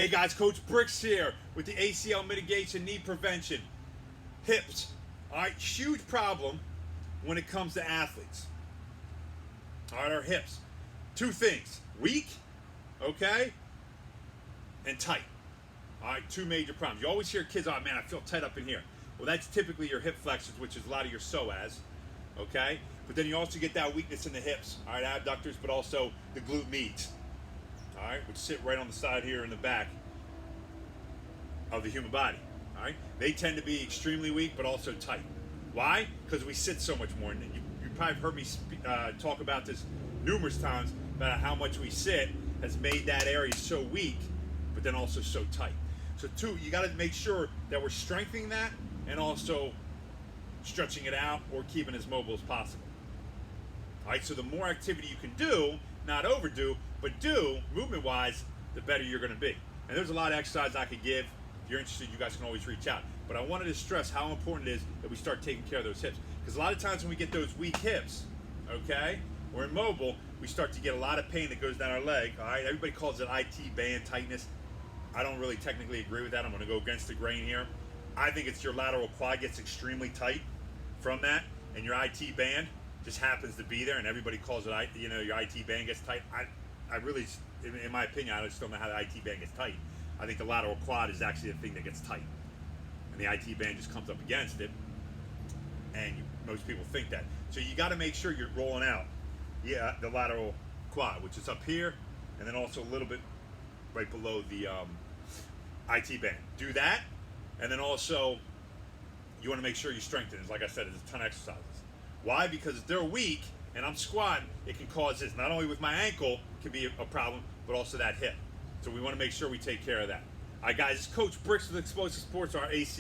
Hey guys, Coach Bricks here with the ACL mitigation, knee prevention, hips. All right, huge problem when it comes to athletes. All right, our hips. Two things: weak, okay, and tight. All right, two major problems. You always hear kids, "Oh man, I feel tight up in here." Well, that's typically your hip flexors, which is a lot of your psoas, okay. But then you also get that weakness in the hips, all right, abductors, but also the glute medius. All right, which sit right on the side here in the back of the human body. All right, they tend to be extremely weak, but also tight. Why? Because we sit so much more. And you probably heard me talk about this numerous times about how much we sit has made that area so weak, but then also so tight. So two, you got to make sure that we're strengthening that and also stretching it out or keeping as mobile as possible. All right, so the more activity you can do, not overdo, but do movement-wise, the better you're going to be. And there's a lot of exercise I could give. If you're interested, you guys can always reach out. But I wanted to stress how important it is that we start taking care of those hips. Because a lot of times when we get those weak hips, okay, or immobile, we start to get a lot of pain that goes down our leg. All right, everybody calls it IT band tightness. I don't really technically agree with that. I'm going to go against the grain here. I think it's your lateral quad gets extremely tight from that, and your IT band just happens to be there, and everybody calls it, your IT band gets tight. I really, in my opinion, I just don't know how the IT band gets tight. I think the lateral quad is actually the thing that gets tight, and the IT band just comes up against it, and most people think that. So you got to make sure you're rolling out, the lateral quad, which is up here, and then also a little bit right below the IT band. Do that, and then also you want to make sure you strengthen it. Like I said, there's a ton of exercises. Why? Because if they're weak and I'm squatting, it can cause this. Not only with my ankle can be a problem, but also that hip. So we want to make sure we take care of that. All right, guys, it's Coach Bricks with Explosive Sports, our ACL.